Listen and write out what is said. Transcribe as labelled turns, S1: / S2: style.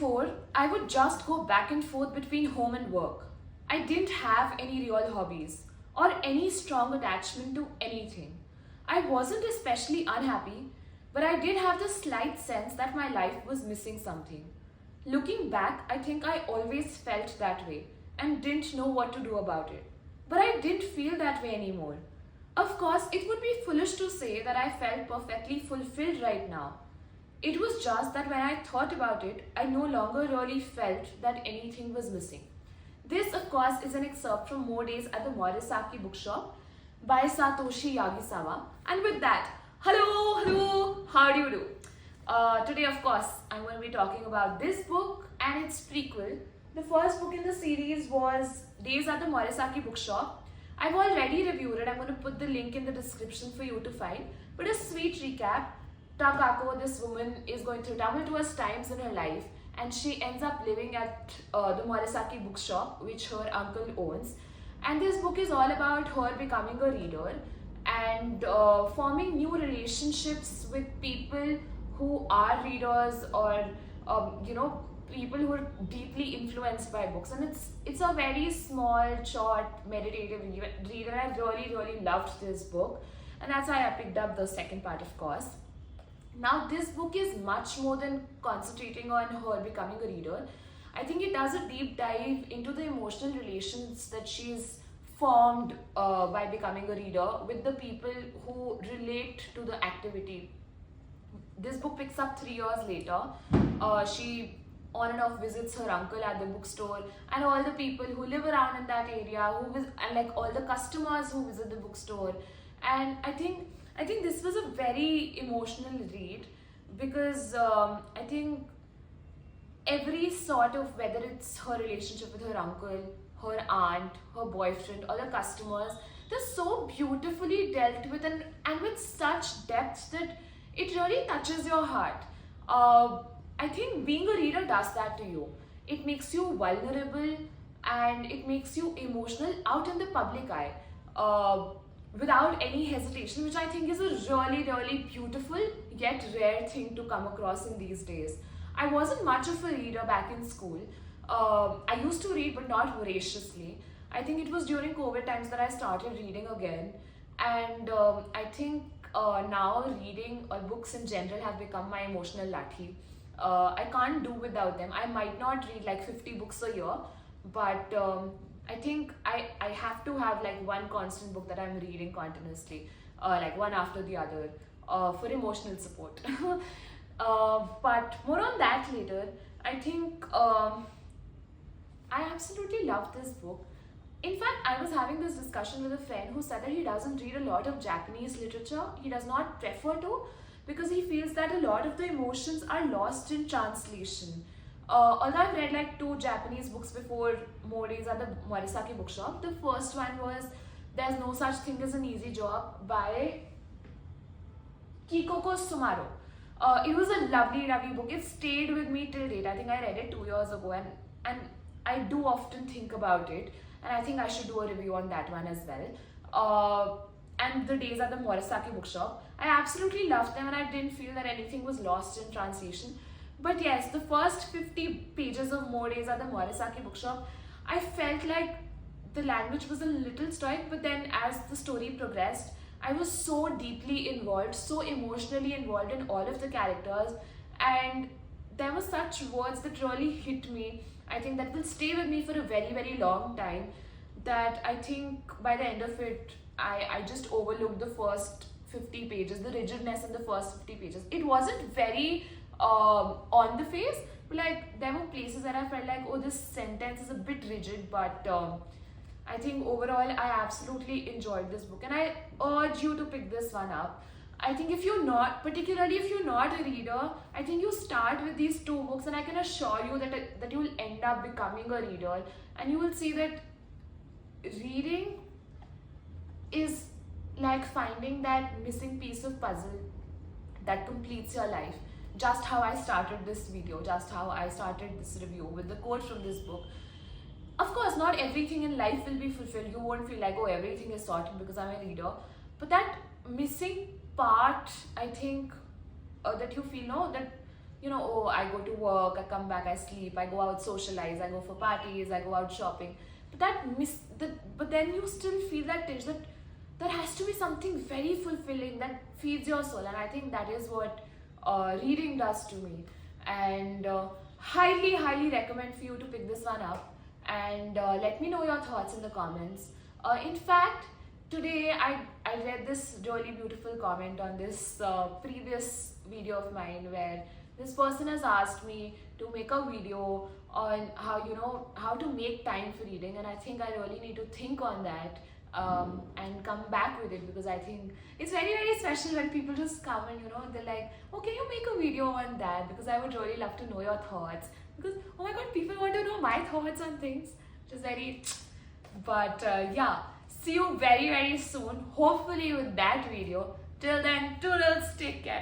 S1: before, I would just go back and forth between home and work. I didn't have any real hobbies or any strong attachment to anything. I wasn't especially unhappy, but I did have the slight sense that my life was missing something. Looking back, I think I always felt that way and didn't know what to do about it. But I didn't feel that way anymore. Of course, it would be foolish to say that I felt perfectly fulfilled right now. It was just that when I thought about it, I no longer really felt that anything was missing. This, of course, is an excerpt from More Days at the Morisaki Bookshop by Satoshi Yagisawa. And with that, hello, how do you do? Today, of course, I'm going to be talking about this book and its prequel. The first book in the series was Days at the Morisaki Bookshop. I've already reviewed it. I'm going to put the link in the description for you to find. But a sweet recap. Takako, this woman, is going through tumultuous times in her life, and she ends up living at the Morisaki Bookshop, which her uncle owns. And this book is all about her becoming a reader and forming new relationships with people who are readers, or people who are deeply influenced by books. And it's a very small, short, meditative read, and I really loved this book, and that's why I picked up the second part, of course. Now, this book is much more than concentrating on her becoming a reader. I think it does a deep dive into the emotional relations that she's formed by becoming a reader with the people who relate to the activity. This book picks up 3 years later. She on and off visits her uncle at the bookstore, and all the people who live around in that area, and like all the customers who visit the bookstore. And I think this was a very emotional read because I think every sort of, whether it's her relationship with her uncle, her aunt, her boyfriend, or the customers, they're so beautifully dealt with, and with such depth that it really touches your heart. I think being a reader does that to you. It makes you vulnerable and it makes you emotional out in the public eye. Without any hesitation, which I think is a really beautiful yet rare thing to come across in these days. I wasn't much of a reader back in school. I used to read, but not voraciously. I think it was during COVID times that I started reading again, and I think now reading or books in general have become my emotional lathi. I can't do without them. I might not read like 50 books a year, but I think I have to have like one constant book that I'm reading continuously, like one after the other, for emotional support. But more on that later. I think I absolutely love this book. In fact, I was having this discussion with a friend who said that he doesn't read a lot of Japanese literature. He does not prefer to, because he feels that a lot of the emotions are lost in translation. Although I've read like 2 Japanese books before More Days at the Morisaki Bookshop. The first one was There's No Such Thing as an Easy Job by Kikoko Sumaro. It was a lovely book. It stayed with me till date. I think I read it 2 years ago, and I do often think about it, and I think I should do a review on that one as well. And The Days at the Morisaki Bookshop, I absolutely loved them, and I didn't feel that anything was lost in translation. But yes, the first 50 pages of More Days at the Morisaki Bookshop, I felt like the language was a little stoic, but then as the story progressed, I was so deeply involved, so emotionally involved in all of the characters, and there were such words that really hit me. I think that will stay with me for a very long time, that I think by the end of it, I just overlooked the first 50 pages, the rigidness in the first 50 pages. It wasn't very on the face, but like there were places that I felt like, oh, this sentence is a bit rigid, but I think overall I absolutely enjoyed this book, and I urge you to pick this one up. I think particularly if you're not a reader, I think you start with these 2 books, and I can assure you that you will end up becoming a reader, and you will see that reading is like finding that missing piece of puzzle that completes your life. Just how I started this video, just how I started this review with the quote from this book. Of course, not everything in life will be fulfilled. You won't feel like, oh, everything is sorted because I'm a reader. But that missing part, I think, that you feel, no, that oh, I go to work, I come back, I sleep, I go out socialize, I go for parties, I go out shopping. But then you still feel that tinge that there has to be something very fulfilling that feeds your soul, and I think that is what reading does to me. And highly recommend for you to pick this one up, and let me know your thoughts in the comments. In fact, today I read this really beautiful comment on this previous video of mine, where this person has asked me to make a video on how to make time for reading, and I think I really need to think on that and come back with it, because I think it's very special when people just come and they're like, oh, can you make a video on that, because I would really love to know your thoughts, because oh my god, people want to know my thoughts on things, which is very. But yeah, see you very soon, hopefully with that video. Till then, toodles, take care.